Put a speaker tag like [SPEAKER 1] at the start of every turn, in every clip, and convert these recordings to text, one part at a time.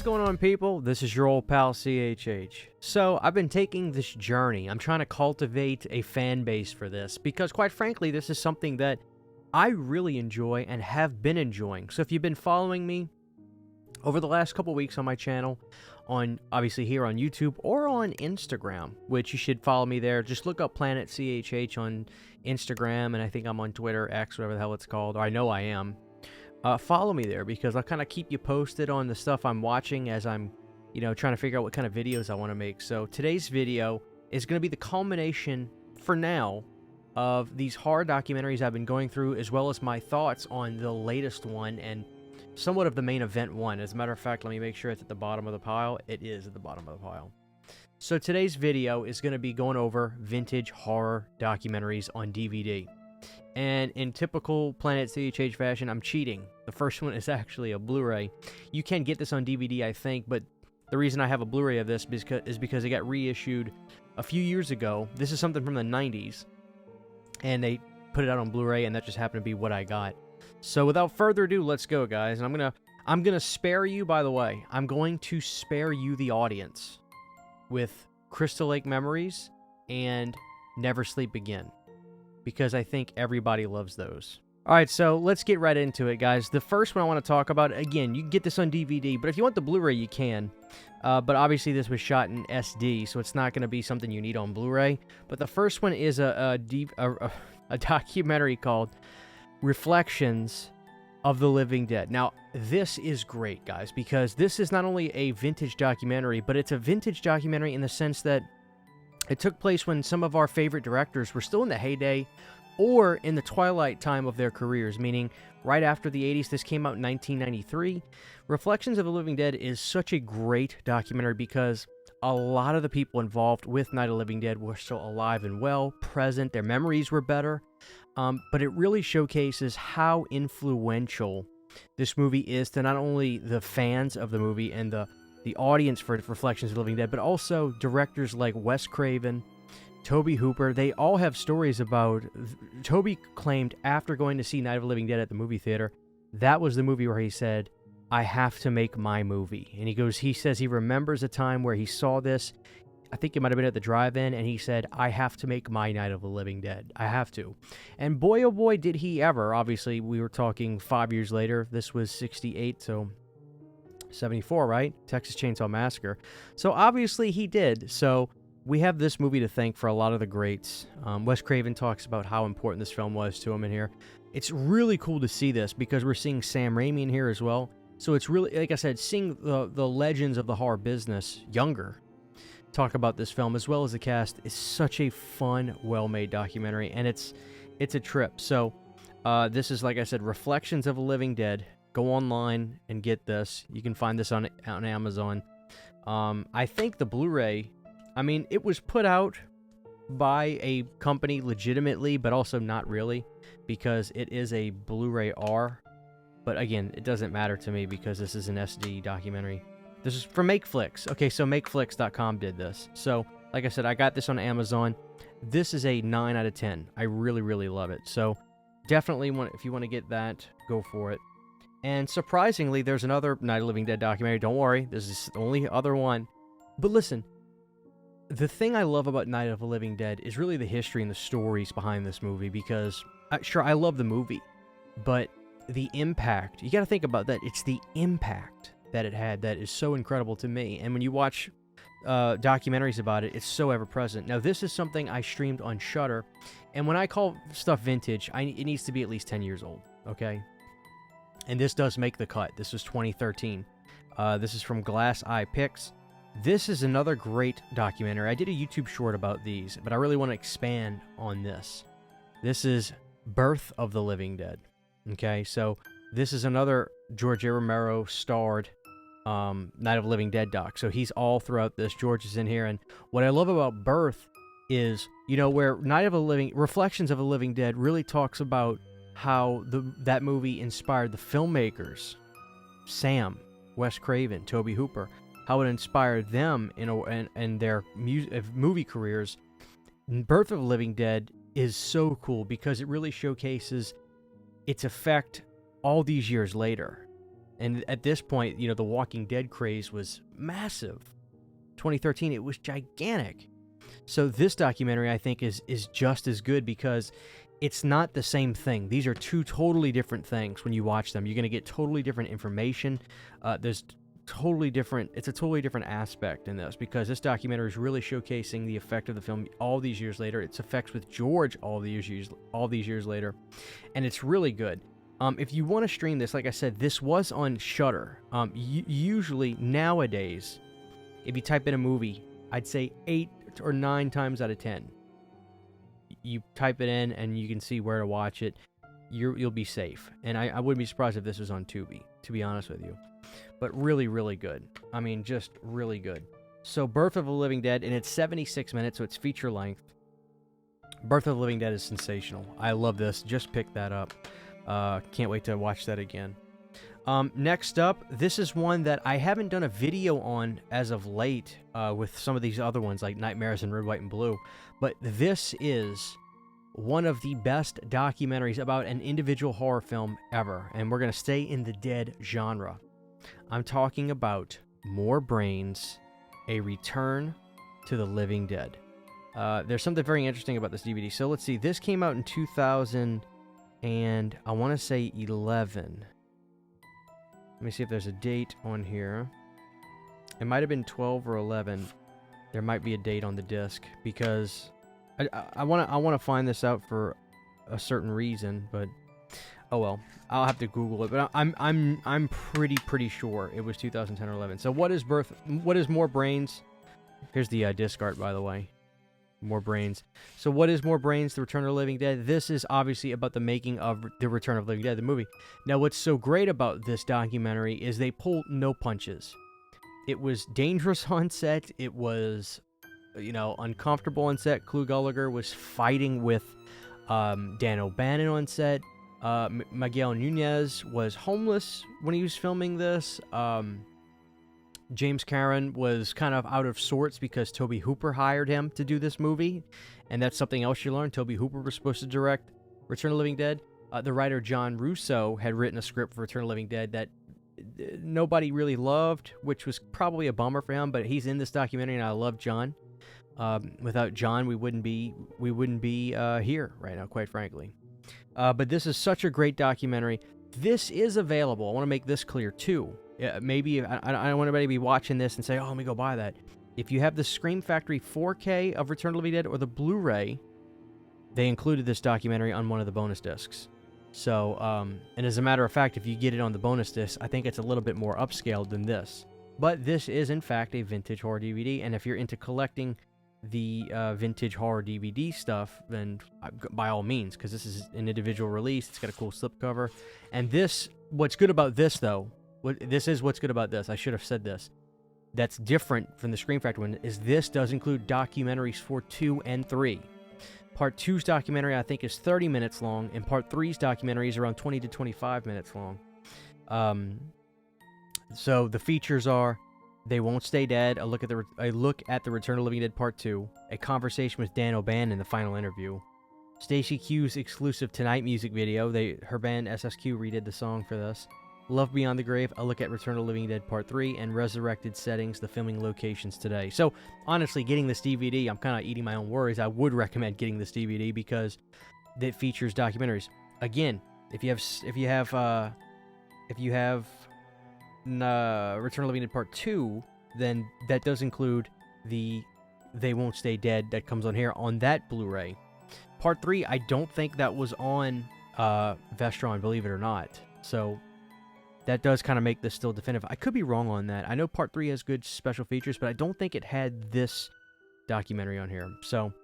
[SPEAKER 1] going on, people? This is your old pal CHH. So, I've been taking this journey. I'm trying to cultivate a fan base for this because, quite frankly, this is something that I really enjoy and have been enjoying. So, if you've been following me over the last couple weeks on my channel, on obviously here on YouTube or on Instagram, which you should follow me there. Just look up Planet CHH on Instagram, and I think I'm on Twitter, X, whatever the hell it's called, or I know I am. Follow me there because I'll kind of keep you posted on the stuff I'm watching as I'm, trying to figure out what kind of videos I want to make. So today's video is going to be the culmination, for now, of these horror documentaries I've been going through, as well as my thoughts on the latest one and somewhat of the main event one. As a matter of fact, let me make sure it's at the bottom of the pile. It is at the bottom of the pile. So today's video is going to be going over vintage horror documentaries on DVD. And in typical Planet CHH fashion, I'm cheating. The first one is actually a Blu-ray. You can get this on DVD, I think, but the reason I have a Blu-ray of this is because it got reissued a few years ago. This is something from the 90s, and they put it out on Blu-ray, and that just happened to be what I got. So without further ado, let's go, guys. And I'm gonna spare you, by the way. I'm going to spare you, the audience, with Crystal Lake Memories and Never Sleep Again, because I think everybody loves those. Alright, so let's get right into it, guys. The first one I want to talk about, again, you can get this on DVD, but if you want the Blu-ray, you can. But obviously this was shot in SD, so it's not going to be something you need on Blu-ray. But the first one is a documentary called Reflections of the Living Dead. Now, this is great, guys, because this is not only a vintage documentary, but it's a vintage documentary in the sense that it took place when some of our favorite directors were still in the heyday or in the twilight time of their careers, meaning right after the 80s. This came out in 1993. Reflections of the Living Dead is such a great documentary because a lot of the people involved with Night of the Living Dead were still alive and well, present. Their memories were better. But it really showcases how influential this movie is to not only the fans of the movie and the audience for Reflections of the Living Dead, but also directors like Wes Craven, Tobe Hooper. They all have stories about... Tobe claimed after going to see Night of the Living Dead at the movie theater, that was the movie where he said, I have to make my movie. And he says he remembers a time where he saw this, I think it might have been at the drive-in, and he said, I have to make my Night of the Living Dead. I have to. And boy, oh boy, did he ever. Obviously, we were talking 5 years later. This was 68, so 74, right? Texas Chainsaw Massacre. So obviously he did. So we have this movie to thank for a lot of the greats. Wes Craven talks about how important this film was to him in here. It's really cool to see this because we're seeing Sam Raimi in here as well. So it's really, like I said, seeing the legends of the horror business, younger, talk about this film as well as the cast is such a fun, well-made documentary, and it's a trip. So this is, like I said, Reflections of a Living Dead. Go online and get this. You can find this on Amazon. I think the Blu-ray, I mean, it was put out by a company legitimately, but also not really, because it is a Blu-ray R. But again, it doesn't matter to me because this is an SD documentary. This is from MakeFlix. Okay, so MakeFlix.com did this. So, like I said, I got this on Amazon. This is a 9 out of 10. I really, really love it. So, definitely, if you want to get that, go for it. And surprisingly, there's another Night of the Living Dead documentary. Don't worry, this is the only other one. But listen, the thing I love about Night of the Living Dead is really the history and the stories behind this movie, because, sure, I love the movie, but the impact, you got to think about that. It's the impact that it had that is so incredible to me. And when you watch documentaries about it, it's so ever-present. Now, this is something I streamed on Shudder, and when I call stuff vintage, it needs to be at least 10 years old, okay? And this does make the cut. This was 2013. This is from Glass Eye Picks. This is another great documentary. I did a YouTube short about these, but I really want to expand on this. This is Birth of the Living Dead. Okay, so this is another George A. Romero starred Night of the Living Dead doc. So he's all throughout this. George is in here, and what I love about Birth is, where Reflections of a Living Dead really talks about how that movie inspired the filmmakers, Sam, Wes Craven, Tobe Hooper, how it inspired them in their movie careers. Birth of the Living Dead is so cool because it really showcases its effect all these years later. And at this point, you know, the Walking Dead craze was massive. 2013, it was gigantic. So this documentary, I think, is just as good because it's not the same thing. These are two totally different things when you watch them. You're going to get totally different information. It's a totally different aspect in this because this documentary is really showcasing the effect of the film all these years later. Its effects with George all these years later, and it's really good. If you want to stream this, like I said, this was on Shudder. Usually nowadays, if you type in a movie, I'd say 8 or 9 times out of 10, you type it in and you can see where to watch it. You'll be safe. And I wouldn't be surprised if this was on Tubi, to be honest with you. But really, really good. I mean, just really good. So Birth of the Living Dead, and it's 76 minutes, so it's feature length. Birth of the Living Dead is sensational. I love this. Just pick that up. Can't wait to watch that again. Next up, this is one that I haven't done a video on as of late with some of these other ones like Nightmares in Red, White, and Blue. But this is one of the best documentaries about an individual horror film ever. And we're going to stay in the dead genre. I'm talking about More Brains, A Return to the Living Dead. There's something very interesting about this DVD. So let's see. This came out in 2000 and I want to say 11. Let me see if there's a date on here. It might have been 12 or 11. There might be a date on the disc because I want to find this out for a certain reason, but oh well. I'll have to Google it, but I'm pretty sure it was 2010 or 11. So what is More Brains? Here's the disc art, by the way. More Brains. So what is More Brains, The Return of the Living Dead? This is obviously about the making of The Return of the Living Dead, the movie. Now, what's so great about this documentary is they pull no punches. It was dangerous on set. It was, uncomfortable on set. Clu Gulager was fighting with Dan O'Bannon on set. Miguel Nunez was homeless when he was filming this. James Cameron was kind of out of sorts because Tobe Hooper hired him to do this movie. And that's something else you learn. Tobe Hooper was supposed to direct Return of the Living Dead. The writer John Russo had written a script for Return of the Living Dead that nobody really loved, which was probably a bummer for him, but he's in this documentary and I love John. Without John, we wouldn't be here right now, quite frankly. But this is such a great documentary. This is available. I want to make this clear too. Maybe I don't want anybody to be watching this and say, "Oh, let me go buy that." If you have the Scream Factory 4K of Return of the Living Dead or the Blu-ray, they included this documentary on one of the bonus discs. So, and as a matter of fact, if you get it on the bonus disc, I think it's a little bit more upscaled than this. But this is, in fact, a vintage horror DVD, and if you're into collecting the vintage horror DVD stuff, then by all means, because this is an individual release. It's got a cool slipcover. And this, what's good about this, though, what's good about this. I should have said this. That's different from the Scream Factory one, is this does include documentaries for 2 and 3. Part 2's documentary, I think, is 30 minutes long, and Part 3's documentary is around 20 to 25 minutes long. So the features are They Won't Stay Dead, a look at the Return of the Living Dead Part 2, a conversation with Dan O'Bannon in the final interview, Stacey Q's exclusive Tonight music video, her band SSQ redid the song for this, Love Beyond the Grave, a look at Return of the Living Dead Part 3, and Resurrected Settings, the filming locations today. So, honestly, getting this DVD, I'm kind of eating my own words. I would recommend getting this DVD because it features documentaries. Again, if you have Return of the Living Dead Part 2, then that does include the They Won't Stay Dead that comes on here on that Blu-ray. Part 3, I don't think that was on Vestron, believe it or not. So that does kind of make this still definitive. I could be wrong on that. I know Part 3 has good special features, but I don't think it had this documentary on here. So,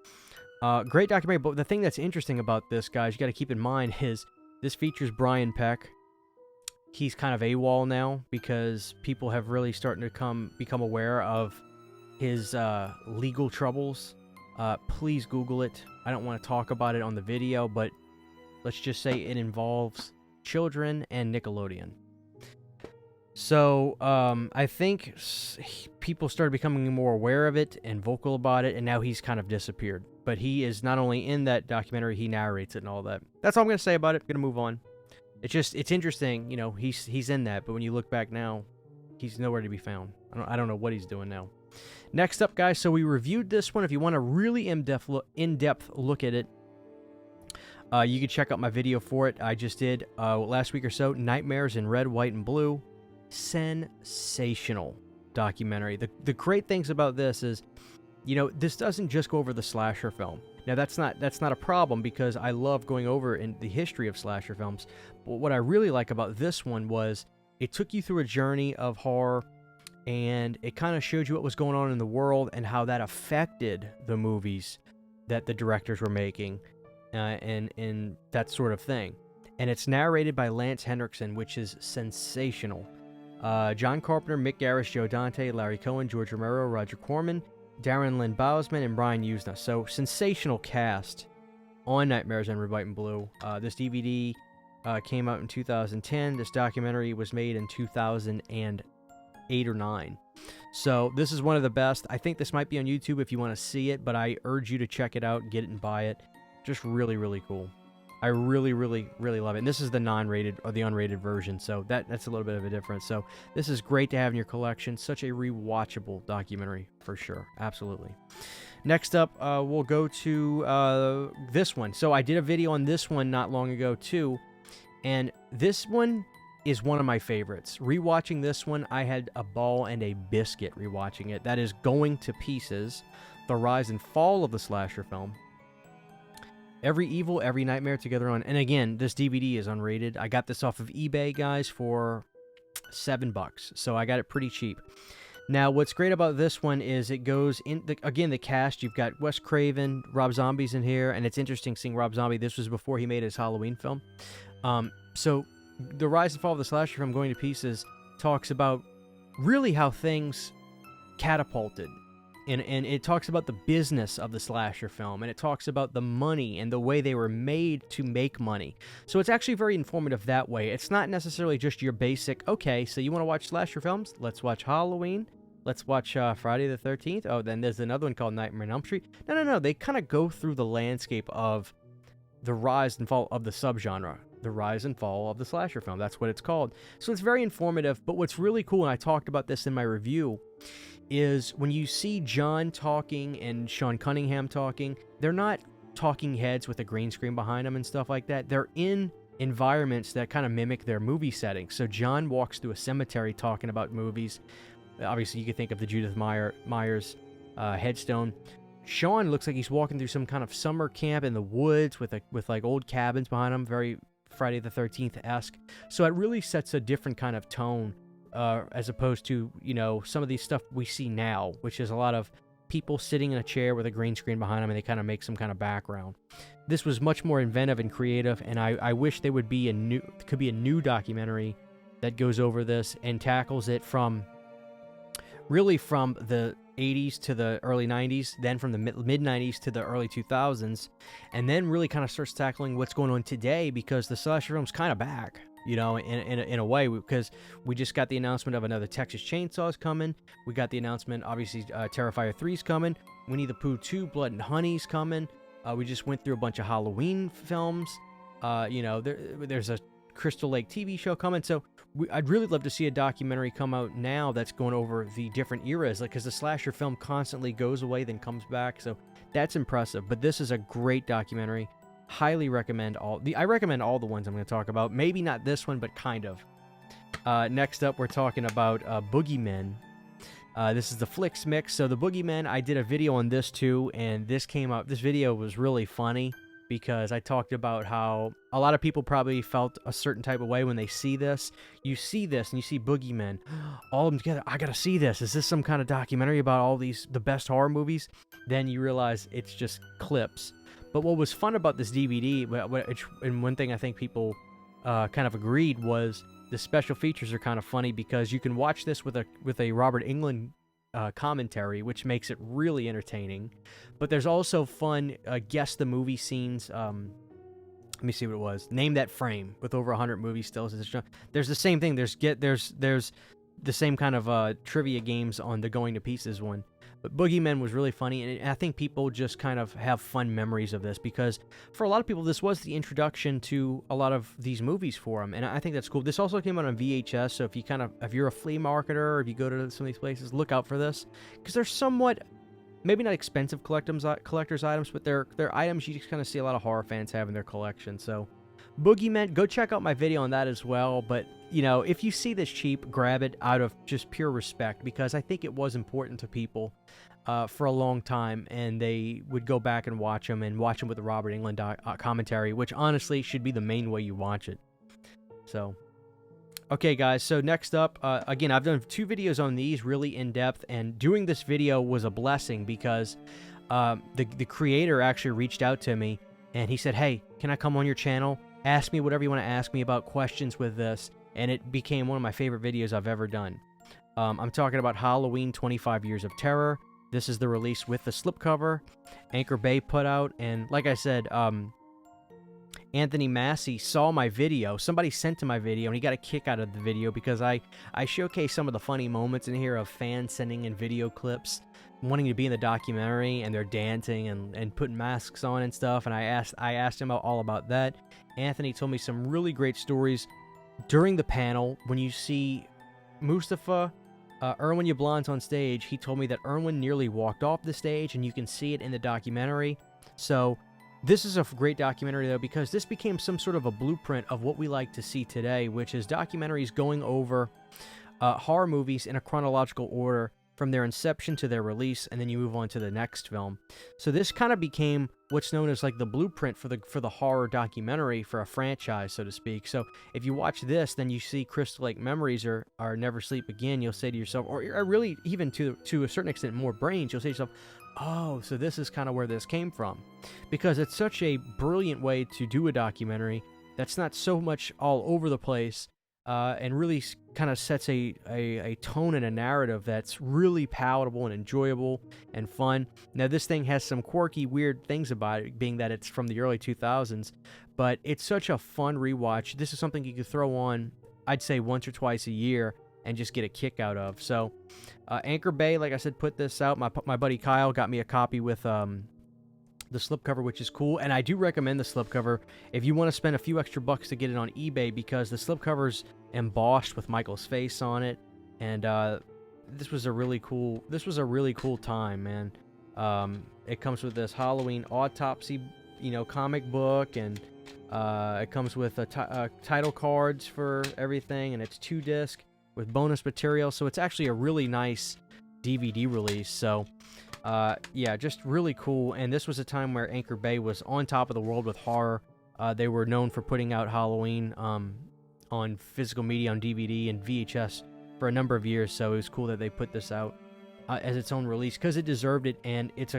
[SPEAKER 1] great documentary. But the thing that's interesting about this, guys, you got to keep in mind is this features Brian Peck. He's kind of AWOL now because people have really starting to become aware of his legal troubles. Please Google it. I don't want to talk about it on the video, but let's just say it involves children and Nickelodeon. So, I think people started becoming more aware of it and vocal about it, and now he's kind of disappeared. But he is not only in that documentary, he narrates it and all that. That's all I'm going to say about it. I'm going to move on. it's interesting, you know, he's in that, but when you look back now, he's nowhere to be found. I don't know what he's doing now. Next up, guys, so we reviewed this one. If you want a really in-depth look at it, you can check out my video for it. I just did last week or so, Nightmares in Red, White, and Blue. Sensational documentary. The great things about this is, you know, this doesn't just go over the slasher film. Now, that's not a problem because I love going over in the history of slasher films. But what I really like about this one was it took you through a journey of horror, and it kind of showed you what was going on in the world and how that affected the movies that the directors were making, and that sort of thing. And it's narrated by Lance Henriksen, which is sensational. John Carpenter, Mick Garris, Joe Dante, Larry Cohen, George Romero, Roger Corman, Darren Lynn Bousman, and Brian Usna. So, sensational cast on Nightmares on Red, White, and Blue. This DVD came out in 2010. This documentary was made in 2008 or 9. So, this is one of the best. I think this might be on YouTube if you want to see it, but I urge you to check it out, get it and buy it. Just really, really cool. I really, really, really love it. And this is the non-rated or the unrated version, so that's a little bit of a difference. So this is great to have in your collection. Such a rewatchable documentary for sure. Absolutely. Next up, we'll go to this one. So I did a video on this one not long ago too, and this one is one of my favorites. Rewatching this one, I had a ball and a biscuit rewatching it. That is Going to Pieces, the rise and fall of the slasher film. Every evil, every nightmare together on. And again, this DVD is unrated. I got this off of eBay, guys, for $7. So I got it pretty cheap. Now, what's great about this one is it goes in, again, the cast. You've got Wes Craven, Rob Zombie's in here. And it's interesting seeing Rob Zombie. This was before he made his Halloween film. So the rise and fall of the slasher film, Going to Pieces, talks about really how things catapulted. And it talks about the business of the slasher film, and it talks about the money and the way they were made to make money. So it's actually very informative that way. It's not necessarily just your basic, okay, so you want to watch slasher films? Let's watch Halloween. Let's watch Friday the 13th. Oh, then there's another one called Nightmare on Elm Street. No. They kind of go through the landscape of the rise and fall of the subgenre. The rise and fall of the slasher film. That's what it's called. So it's very informative, but what's really cool, and I talked about this in my review, is when you see John talking and Sean Cunningham talking, they're not talking heads with a green screen behind them and stuff like that. They're in environments that kind of mimic their movie settings. So John walks through a cemetery talking about movies. Obviously, you could think of the Judith Myers headstone. Sean looks like he's walking through some kind of summer camp in the woods with like old cabins behind him, very Friday the 13th-esque. So it really sets a different kind of tone as opposed to, you know, some of these stuff we see now, which is a lot of people sitting in a chair with a green screen behind them and they kind of make some kind of background. This was much more inventive and creative, and I wish there would be a new documentary that goes over this and tackles it from the 80s to the early 90s, then from the mid 90s to the early 2000s, and then really kind of starts tackling what's going on today, because the slasher film's kind of back, you know, in a way, because we just got the announcement of another Texas Chainsaw's coming. We got the announcement, obviously, Terrifier 3's coming. Winnie the Pooh 2, Blood and Honey's coming. We just went through a bunch of Halloween films. You know, there's a Crystal Lake TV show coming. So I'd really love to see a documentary come out now that's going over the different eras, like, because the slasher film constantly goes away, then comes back. So that's impressive. But this is a great documentary. Highly recommend I recommend all the ones I'm going to talk about. Maybe not this one, but kind of. Next up, we're talking about Boogeymen. This is the Flicks Mix. So the Boogeymen, I did a video on this too, and this came out. This video was really funny because I talked about how a lot of people probably felt a certain type of way when they see this. You see this and you see Boogeymen, all of them together. I gotta see this. Is this some kind of documentary about all the best horror movies? Then you realize it's just clips. But what was fun about this DVD, and one thing I think people kind of agreed, was the special features are kind of funny because you can watch this with a Robert Englund commentary, which makes it really entertaining. But there's also fun guess the movie scenes. Let me see what it was. Name that frame with over 100 movie stills. There's the same thing. There's the same kind of trivia games on the Going to Pieces one. But Boogeyman was really funny, and I think people just kind of have fun memories of this because for a lot of people, this was the introduction to a lot of these movies for them, and I think that's cool. This also came out on VHS, so if you're a flea marketer or if you go to some of these places, look out for this because they're somewhat, maybe not expensive collector's items, but they're items you just kind of see a lot of horror fans have in their collection. So Boogeyman, go check out my video on that as well. But, you know, if you see this cheap, grab it out of just pure respect because I think it was important to people for a long time, and they would go back and watch them with the Robert Englund commentary, which honestly should be the main way you watch it. So, okay, guys, so next up, again, I've done 2 videos on these really in-depth, and doing this video was a blessing because the creator actually reached out to me, and he said, hey, can I come on your channel? Ask me whatever you want to ask me about questions with this, and it became one of my favorite videos I've ever done. I'm talking about Halloween 25 Years of Terror. This is the release with the slipcover Anchor Bay put out, and like I said, Anthony Massey saw my video. Somebody sent him my video, and he got a kick out of the video because I showcase some of the funny moments in here of fans sending in video clips wanting to be in the documentary, and they're dancing and putting masks on and stuff, and I asked him all about that. Anthony told me some really great stories during the panel. When you see Mustafa Erwin Yablans on stage, he told me that Erwin nearly walked off the stage, and you can see it in the documentary. So this is a great documentary, though, because this became some sort of a blueprint of what we like to see today, which is documentaries going over horror movies in a chronological order from their inception to their release, and then you move on to the next film. So this kind of became what's known as like the blueprint for the horror documentary for a franchise, so to speak. So if you watch this, then you see Crystal Lake Memories or Never Sleep Again, you'll say to yourself, or really even to a certain extent more brains, you'll say to yourself, oh, so this is kind of where this came from. Because it's such a brilliant way to do a documentary that's not so much all over the place, and really kind of sets a tone and a narrative that's really palatable and enjoyable and fun. Now, this thing has some quirky, weird things about it, being that it's from the early 2000s, but it's such a fun rewatch. This is something you could throw on, I'd say, once or twice a year and just get a kick out of. So, Anchor Bay, like I said, put this out. My buddy Kyle got me a copy with the slipcover, which is cool, and I do recommend the slipcover if you want to spend a few extra bucks to get it on eBay, because the slipcover's embossed with Michael's face on it, and this was a really cool time, man. It comes with this Halloween autopsy, comic book, and it comes with title cards for everything, and it's 2-disc with bonus material, so it's actually a really nice DVD release. So yeah, just really cool. And this was a time where Anchor Bay was on top of the world with horror. They were known for putting out Halloween on physical media, on DVD and VHS for a number of years, so it was cool that they put this out as its own release, because it deserved it, and it's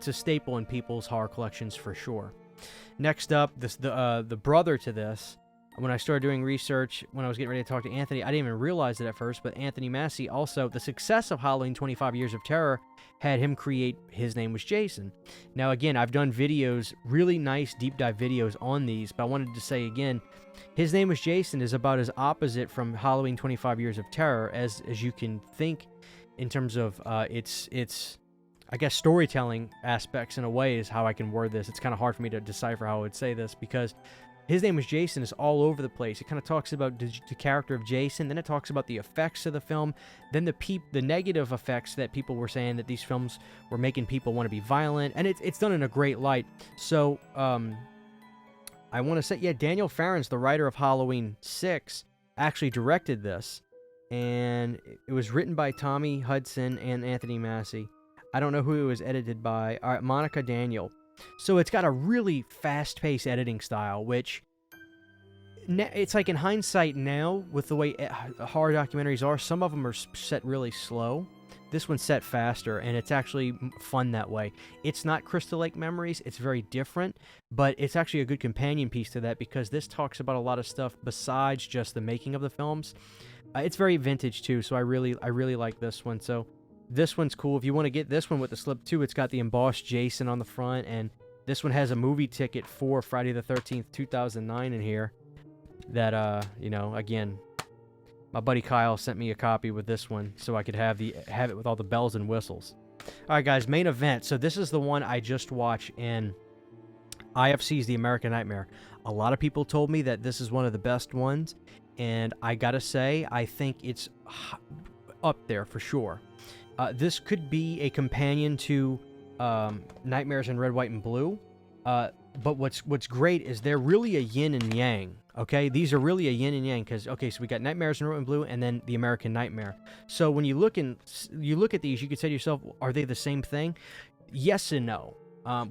[SPEAKER 1] a staple in people's horror collections for sure. Next up, the brother to this, when I started doing research, when I was getting ready to talk to Anthony, I didn't even realize it at first, but Anthony Massey also, the success of Halloween 25 Years of Terror had him create His Name Was Jason. Now, again, I've done videos, really nice deep dive videos on these, but I wanted to say again, His Name Was Jason is about as opposite from Halloween 25 Years of Terror as you can think, in terms of its I guess storytelling aspects. In a way is how I can word this. It's kind of hard for me to decipher how I would say this, because His Name Was Jason is all over the place. It kind of talks about the character of Jason, then it talks about the effects of the film, then the negative effects that people were saying that these films were making people want to be violent, and it's done in a great light. So I want to say, yeah, Daniel Farrens, the writer of Halloween 6, actually directed this, and it was written by Tommy Hudson and Anthony Massey. I don't know who it was edited by. Monica Daniel. So it's got a really fast-paced editing style, which it's like in hindsight now, with the way horror documentaries are, some of them are set really slow. This one's set faster, and it's actually fun that way. It's not Crystal Lake Memories. It's very different, but it's actually a good companion piece to that, because this talks about a lot of stuff besides just the making of the films. It's very vintage, too, so I really like this one. So this one's cool. If you want to get this one with the slip, too, it's got the embossed Jason on the front, and this one has a movie ticket for Friday the 13th, 2009 in here that, again, my buddy Kyle sent me a copy with this one so I could have it with all the bells and whistles. All right, guys, main event. So this is the one I just watched, and IFC's The American Nightmare. A lot of people told me that this is one of the best ones, and I gotta say, I think it's up there for sure. This could be a companion to Nightmares in Red, White, and Blue. But what's great is they're really a yin and yang. Okay, these are really a yin and yang because so we got Nightmares in Red, White, and Blue, and then The American Nightmare. So when you look at these, you could say to yourself, are they the same thing? Yes and no.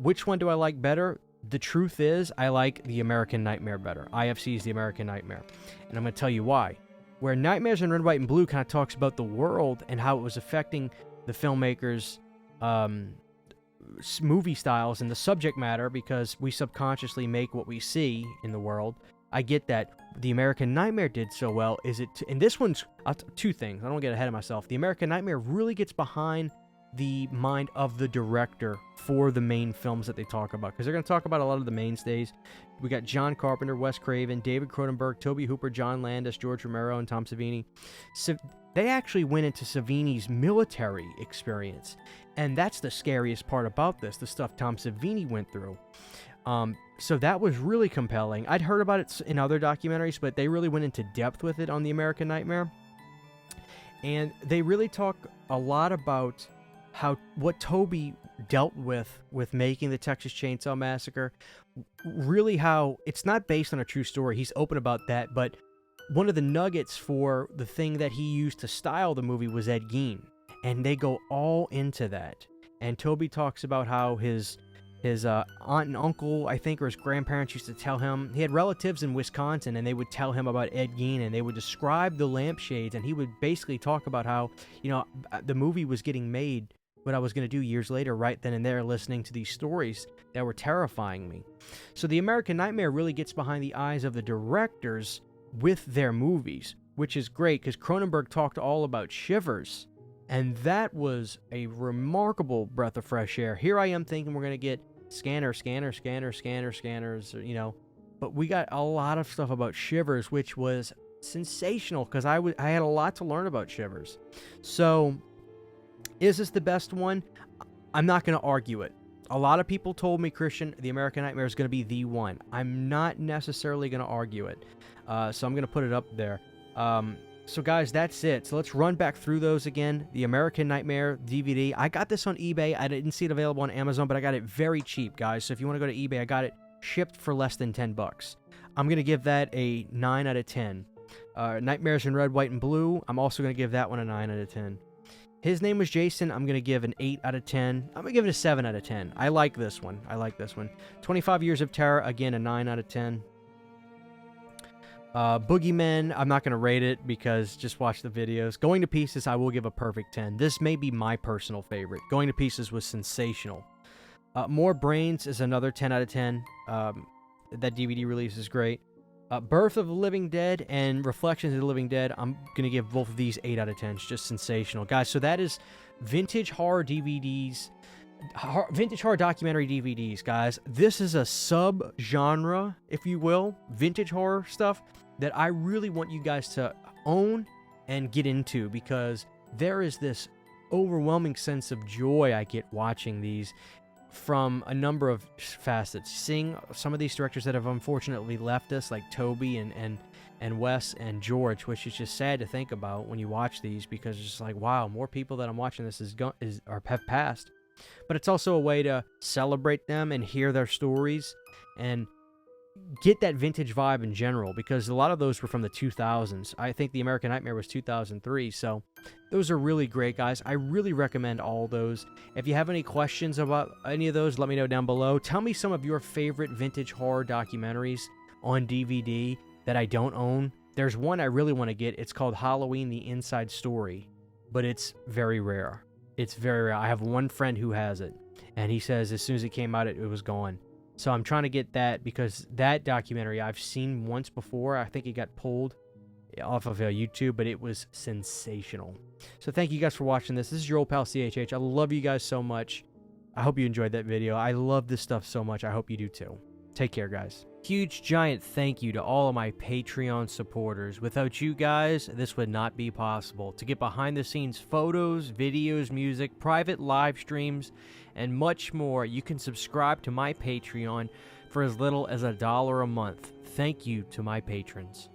[SPEAKER 1] Which one do I like better? The truth is, I like The American Nightmare better. IFC's The American Nightmare, and I'm going to tell you why. Where Nightmares in Red, White, and Blue kind of talks about the world and how it was affecting the filmmakers' movie styles and the subject matter, because we subconsciously make what we see in the world. I get that. The American Nightmare did so well. And this one's two things. I don't get ahead of myself. The American Nightmare really gets behind the mind of the director for the main films that they talk about, because they're going to talk about a lot of the mainstays. We got John Carpenter, Wes Craven, David Cronenberg, Tobe Hooper, John Landis, George Romero, and Tom Savini. So they actually went into Savini's military experience, and that's the scariest part about this, the stuff Tom Savini went through. So that was really compelling. I'd heard about it in other documentaries, but they really went into depth with it on The American Nightmare. And they really talk a lot about what Tobe dealt with making the Texas Chainsaw Massacre. Really how it's not based on a true story. He's open about that, but one of the nuggets for the thing that he used to style the movie was Ed Gein. And they go all into that. And Tobe talks about how his aunt and uncle, I think, or his grandparents used to tell him. He had relatives in Wisconsin, and they would tell him about Ed Gein, and they would describe the lampshades, and he would basically talk about how, the movie was getting made, what I was going to do years later, right then and there, listening to these stories that were terrifying me. So The American Nightmare really gets behind the eyes of the directors with their movies, which is great, because Cronenberg talked all about Shivers, and that was a remarkable breath of fresh air. Here I am thinking we're going to get scanners, but we got a lot of stuff about Shivers, which was sensational, because I had a lot to learn about Shivers. So, is this the best one? I'm not going to argue it. A lot of people told me, Christian, The American Nightmare is going to be the one. I'm not necessarily going to argue it. So I'm going to put it up there. So guys, that's it. So let's run back through those again. The American Nightmare DVD. I got this on eBay. I didn't see it available on Amazon, but I got it very cheap, guys. So if you want to go to eBay, I got it shipped for less than $10. I'm going to give that a 9 out of 10. Nightmares in Red, White, and Blue. I'm also going to give that one a 9 out of 10. His Name Was Jason. I'm going to give an 8 out of 10. I'm going to give it a 7 out of 10. I like this one. 25 Years of Terror. Again, a 9 out of 10. Boogeyman, I'm not going to rate it because just watch the videos. Going to Pieces, I will give a perfect 10. This may be my personal favorite. Going to Pieces was sensational. More Brains is another 10 out of 10. That DVD release is great. Birth of the Living Dead and Reflections of the Living Dead, I'm going to give both of these 8 out of 10. It's just sensational. Guys, so that is vintage horror DVDs. Vintage horror documentary DVDs, guys. This is a sub-genre, if you will, vintage horror stuff that I really want you guys to own and get into, because there is this overwhelming sense of joy I get watching these from a number of facets. Seeing some of these directors that have unfortunately left us, like Tobe and Wes and George, which is just sad to think about when you watch these, because it's just like, wow, more people that I'm watching this have passed. But it's also a way to celebrate them and hear their stories and get that vintage vibe in general, because a lot of those were from the 2000s. I think The American Nightmare was 2003, so those are really great, guys. I really recommend all those. If you have any questions about any of those, let me know down below. Tell me some of your favorite vintage horror documentaries on DVD that I don't own. There's one I really want to get. It's called Halloween: The Inside Story, but it's very rare. It's very rare. I have one friend who has it, and he says as soon as it came out, it was gone. So I'm trying to get that, because that documentary I've seen once before. I think it got pulled off of YouTube, but it was sensational. So thank you guys for watching this. This is your old pal CHH. I love you guys so much. I hope you enjoyed that video. I love this stuff so much. I hope you do too. Take care, guys. Huge giant thank you to all of my Patreon supporters. Without you guys, this would not be possible. To get behind the scenes photos, videos, music, private live streams, and much more, you can subscribe to my Patreon for as little as $1 a month. Thank you to my patrons.